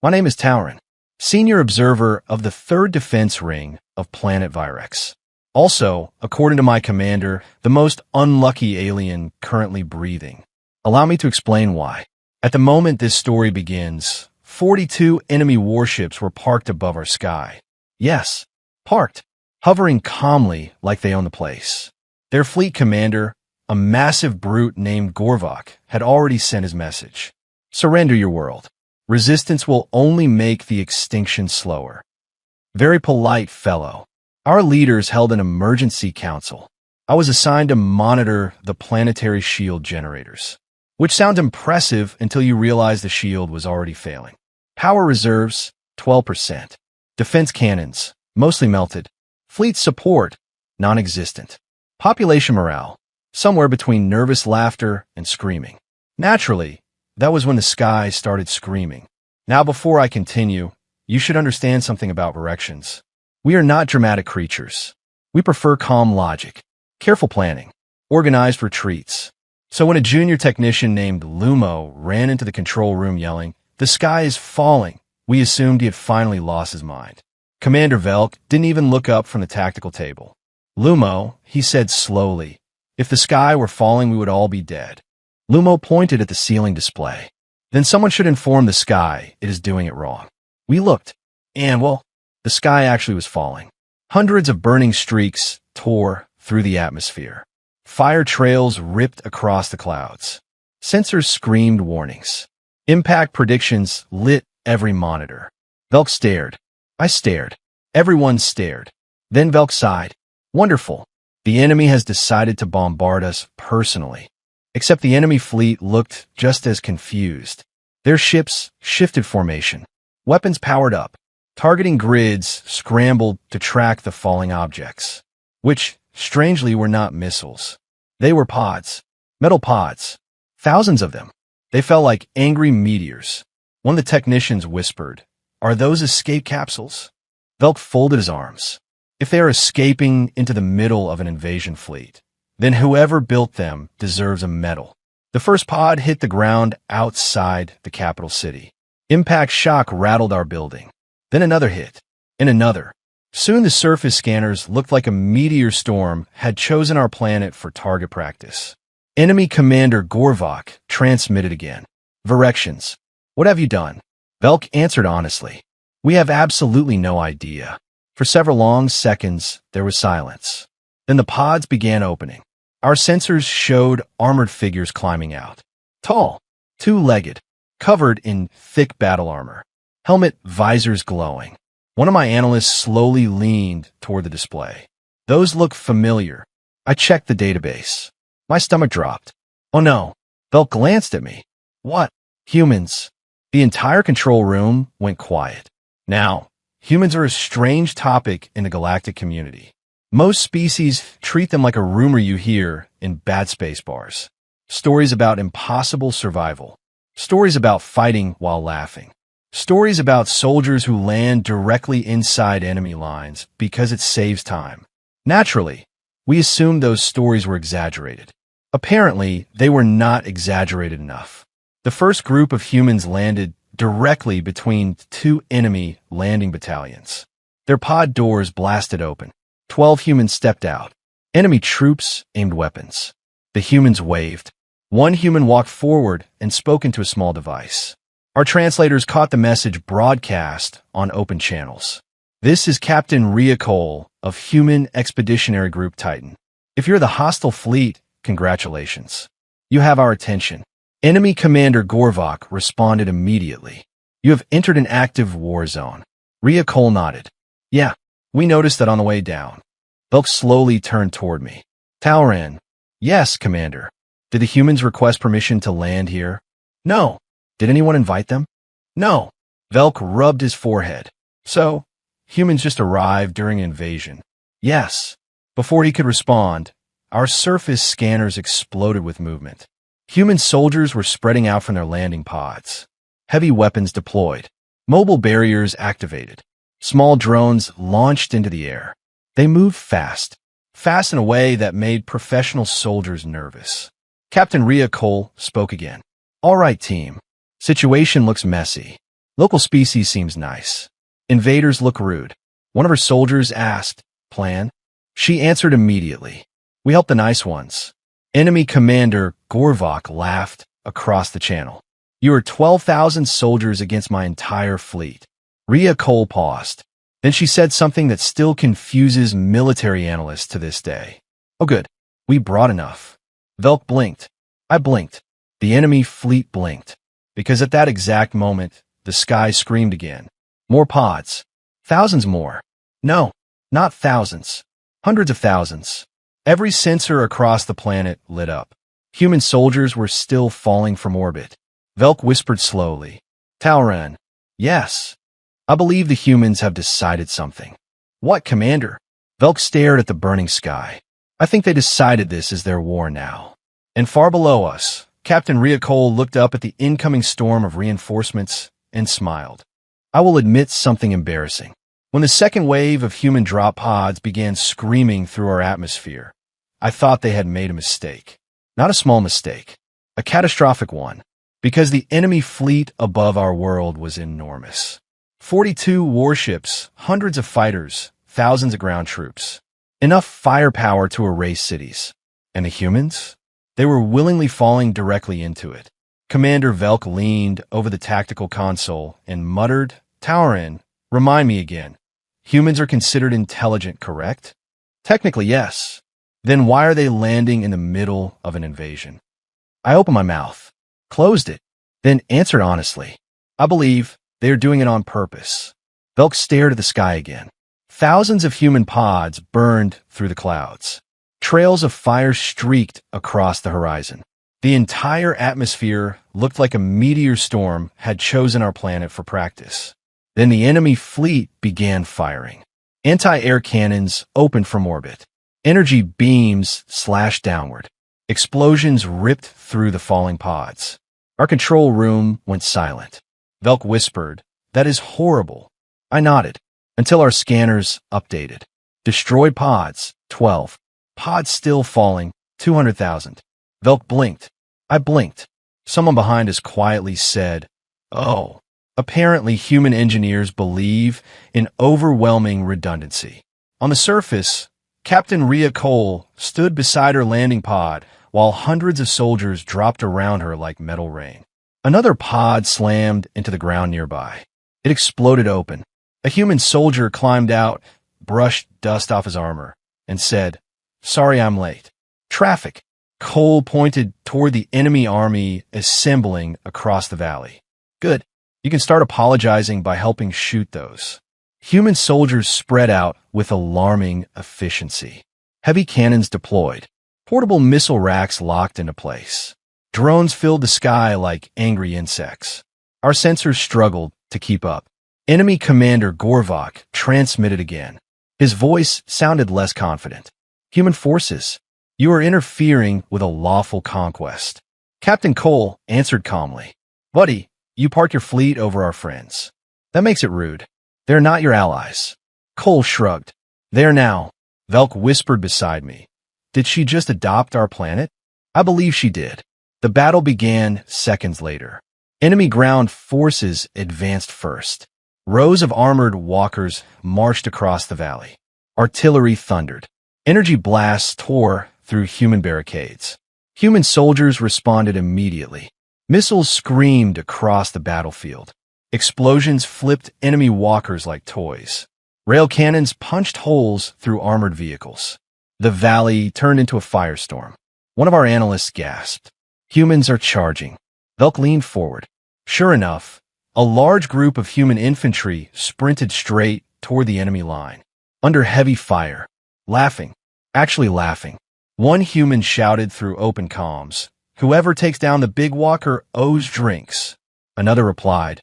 My name is Tauren, Senior Observer of the 3rd Defense Ring of Planet Virex. Also, according to my commander, the most unlucky alien currently breathing. Allow me to explain why. At the moment this story begins, 42 enemy warships were parked above our sky. Yes, parked, hovering calmly like they own the place. Their fleet commander, a massive brute named Gorvok, had already sent his message. Surrender your world. Resistance will only make the extinction slower. Very polite fellow. Our leaders held an emergency council. I was assigned to monitor the planetary shield generators, which sounds impressive until you realize the shield was already failing. Power reserves, 12%. Defense cannons, mostly melted. Fleet support, non-existent. Population morale, somewhere between nervous laughter and screaming. Naturally, that was when the sky started screaming. Now before I continue, you should understand something about Virexians. We are not dramatic creatures. We prefer calm logic, careful planning, organized retreats. So when a junior technician named Lumo ran into the control room yelling, "The sky is falling," we assumed he had finally lost his mind. Commander Velk didn't even look up from the tactical table. "Lumo," he said slowly, "if the sky were falling, we would all be dead." Lumo pointed at the ceiling display. "Then someone should inform the sky it is doing it wrong." We looked, and, well, the sky actually was falling. Hundreds of burning streaks tore through the atmosphere. Fire trails ripped across the clouds. Sensors screamed warnings. Impact predictions lit every monitor. Velk stared. I stared. Everyone stared. Then Velk sighed. "Wonderful. The enemy has decided to bombard us personally." Except the enemy fleet looked just as confused. Their ships shifted formation. Weapons powered up. Targeting grids scrambled to track the falling objects, which, strangely, were not missiles. They were pods. Metal pods. Thousands of them. They fell like angry meteors. One of the technicians whispered, "Are those escape capsules?" Velk folded his arms. "If they are escaping into the middle of an invasion fleet, then whoever built them deserves a medal." The first pod hit the ground outside the capital city. Impact shock rattled our building. Then another hit, and another. Soon the surface scanners looked like a meteor storm had chosen our planet for target practice. Enemy Commander Gorvok transmitted again. "Virexians, what have you done?" Velk answered honestly. "We have absolutely no idea." For several long seconds, there was silence. Then the pods began opening. Our sensors showed armored figures climbing out. Tall, two-legged, covered in thick battle armor. Helmet visors glowing. One of my analysts slowly leaned toward the display. "Those look familiar." I checked the database. My stomach dropped. "Oh no." Velk glanced at me. "What?" "Humans." The entire control room went quiet. Now, humans are a strange topic in the galactic community. Most species treat them like a rumor you hear in bad space bars. Stories about impossible survival. Stories about fighting while laughing. Stories about soldiers who land directly inside enemy lines because it saves time. Naturally, we assumed those stories were exaggerated. Apparently, they were not exaggerated enough. The first group of humans landed directly between two enemy landing battalions. Their pod doors blasted open. 12 humans stepped out. Enemy troops aimed weapons. The humans waved. One human walked forward and spoke into a small device. Our translators caught the message broadcast on open channels. "This is Captain Rhea Cole of Human Expeditionary Group Titan. If you're the hostile fleet, congratulations. You have our attention." Enemy Commander Gorvok responded immediately. "You have entered an active war zone." Rhea Cole nodded. "Yeah, we noticed that on the way down." Velk slowly turned toward me. "Tauren." "Yes, Commander." "Did the humans request permission to land here?" "No." "Did anyone invite them?" "No." Velk rubbed his forehead. "So, humans just arrived during an invasion?" "Yes." Before he could respond, our surface scanners exploded with movement. Human soldiers were spreading out from their landing pods. Heavy weapons deployed. Mobile barriers activated. Small drones launched into the air. They moved fast in a way that made professional soldiers nervous. Captain Rhea Cole spoke again. "All right, team. Situation looks messy. Local species seems nice. Invaders look rude. One of her soldiers asked, "Plan?" She answered immediately. "We help the nice ones." Enemy Commander Gorvok laughed across the channel. "You are 12,000 soldiers against my entire fleet." Rhea Cole paused. Then she said something that still confuses military analysts to this day. "Oh good, we brought enough." Velk blinked. I blinked. The enemy fleet blinked. Because at that exact moment, the sky screamed again. More pods. Thousands more. No, not thousands. Hundreds of thousands. Every sensor across the planet lit up. Human soldiers were still falling from orbit. Velk whispered slowly. "Talran." "Yes. I believe the humans have decided something." "What, Commander?" Velk stared at the burning sky. "I think they decided this is their war now." And far below us, Captain Rhea Cole looked up at the incoming storm of reinforcements and smiled. I will admit something embarrassing. When the second wave of human drop pods began screaming through our atmosphere, I thought they had made a mistake. Not a small mistake. A catastrophic one. Because the enemy fleet above our world was enormous. 42 warships, hundreds of fighters, thousands of ground troops. Enough firepower to erase cities. And the humans? They were willingly falling directly into it. Commander Velk leaned over the tactical console and muttered, "Taurin, remind me again. Humans are considered intelligent, correct?" "Technically, yes." "Then why are they landing in the middle of an invasion?" I opened my mouth, closed it, then answered honestly. "I believe they are doing it on purpose." Velk stared at the sky again. Thousands of human pods burned through the clouds. Trails of fire streaked across the horizon. The entire atmosphere looked like a meteor storm had chosen our planet for practice. Then the enemy fleet began firing. Anti-air cannons opened from orbit. Energy beams slashed downward. Explosions ripped through the falling pods. Our control room went silent. Velk whispered, "That is horrible." I nodded, until our scanners updated. Destroyed pods, 12. Pods still falling, 200,000. Velk blinked. I blinked. Someone behind us quietly said, "Oh." Apparently, human engineers believe in overwhelming redundancy. On the surface, Captain Rhea Cole stood beside her landing pod while hundreds of soldiers dropped around her like metal rain. Another pod slammed into the ground nearby. It exploded open. A human soldier climbed out, brushed dust off his armor, and said, "Sorry I'm late." "Traffic." Cole pointed toward the enemy army assembling across the valley. "Good. You can start apologizing by helping shoot those." Human soldiers spread out with alarming efficiency. Heavy cannons deployed. Portable missile racks locked into place. Drones filled the sky like angry insects. Our sensors struggled to keep up. Enemy Commander Gorvok transmitted again. His voice sounded less confident. "Human forces, you are interfering with a lawful conquest." Captain Cole answered calmly. "Buddy, you park your fleet over our friends. That makes it rude. They're not your allies." Cole shrugged. "There now." Velk whispered beside me. "Did she just adopt our planet?" I believe she did. The battle began seconds later. Enemy ground forces advanced first. Rows of armored walkers marched across the valley. Artillery thundered. Energy blasts tore through human barricades. Human soldiers responded immediately. Missiles screamed across the battlefield. Explosions flipped enemy walkers like toys. Rail cannons punched holes through armored vehicles. The valley turned into a firestorm. One of our analysts gasped. "Humans are charging." Velk leaned forward. Sure enough, a large group of human infantry sprinted straight toward the enemy line. Under heavy fire. Laughing. Actually laughing. One human shouted through open comms, "Whoever takes down the big walker owes drinks." Another replied,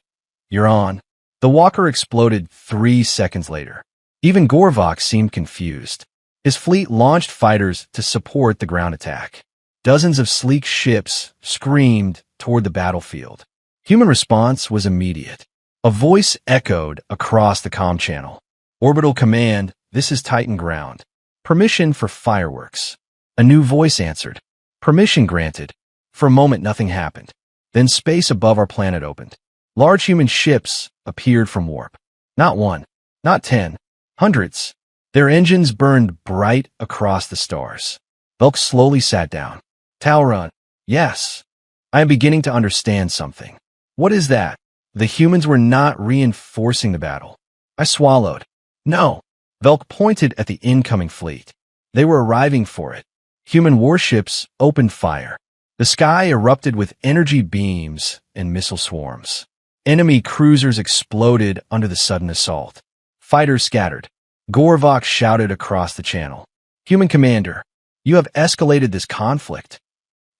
"You're on." The walker exploded 3 seconds later. Even Gorvok seemed confused. His fleet launched fighters to support the ground attack. Dozens of sleek ships screamed toward the battlefield. Human response was immediate. A voice echoed across the comm channel. "Orbital command, this is Titan ground. Permission for fireworks." A new voice answered. "Permission granted." For a moment, nothing happened. Then space above our planet opened. Large human ships appeared from warp. Not one, not 10, hundreds. Their engines burned bright across the stars. Velk slowly sat down. Talrun, yes. I am beginning to understand something. What is that? The humans were not reinforcing the battle. I swallowed. No. Velk pointed at the incoming fleet. They were arriving for it. Human warships opened fire. The sky erupted with energy beams and missile swarms. Enemy cruisers exploded under the sudden assault. Fighters scattered. Gorvok shouted across the channel. Human commander, you have escalated this conflict.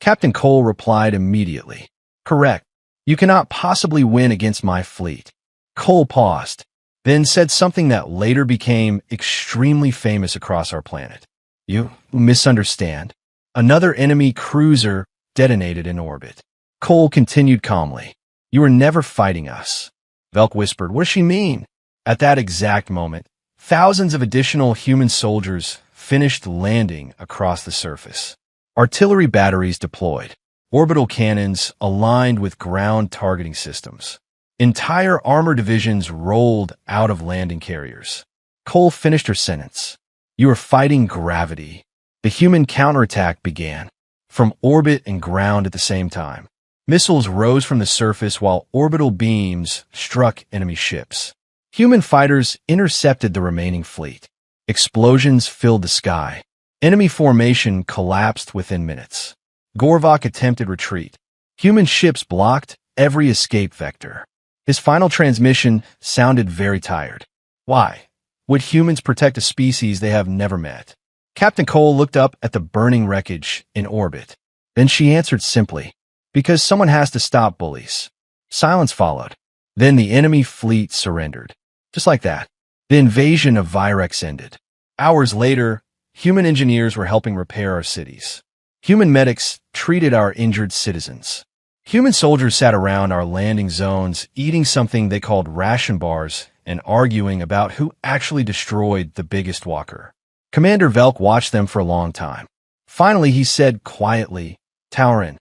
Captain Cole replied immediately. Correct. You cannot possibly win against my fleet. Cole paused, then said something that later became extremely famous across our planet. You misunderstand. Another enemy cruiser detonated in orbit. Cole continued calmly. You are never fighting us. Velk whispered, what does she mean? At that exact moment, thousands of additional human soldiers finished landing across the surface. Artillery batteries deployed. Orbital cannons aligned with ground targeting systems. Entire armor divisions rolled out of landing carriers. Cole finished her sentence. You are fighting gravity. The human counterattack began, from orbit and ground at the same time. Missiles rose from the surface while orbital beams struck enemy ships. Human fighters intercepted the remaining fleet. Explosions filled the sky. Enemy formation collapsed within minutes. Gorvok attempted retreat. Human ships blocked every escape vector. His final transmission sounded very tired. Why would humans protect a species they have never met? Captain Cole looked up at the burning wreckage in orbit. Then she answered simply, because someone has to stop bullies. Silence followed. Then the enemy fleet surrendered. Just like that, the invasion of Virex ended. Hours later, human engineers were helping repair our cities. Human medics treated our injured citizens. Human soldiers sat around our landing zones eating something they called ration bars and arguing about who actually destroyed the biggest walker. Commander Velk watched them for a long time. Finally, he said quietly, Taurin.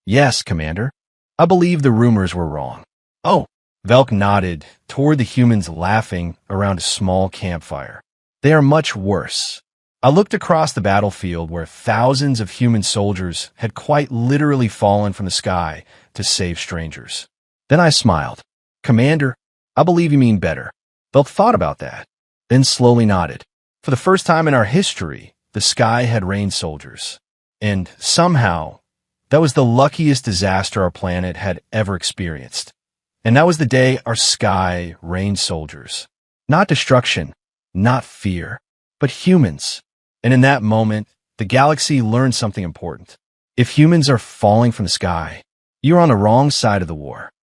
Yes, Commander. I believe the rumors were wrong. Oh, Velk nodded toward the humans laughing around a small campfire. They are much worse. I looked across the battlefield where thousands of human soldiers had quite literally fallen from the sky to save strangers. Then I smiled. Commander, I believe you mean better. Velk thought about that, then slowly nodded. For the first time in our history, the sky had rained soldiers. And somehow, that was the luckiest disaster our planet had ever experienced. And that was the day our sky rained soldiers. Not destruction, not fear, but humans. And in that moment, the galaxy learned something important. If humans are falling from the sky, you're on the wrong side of the war.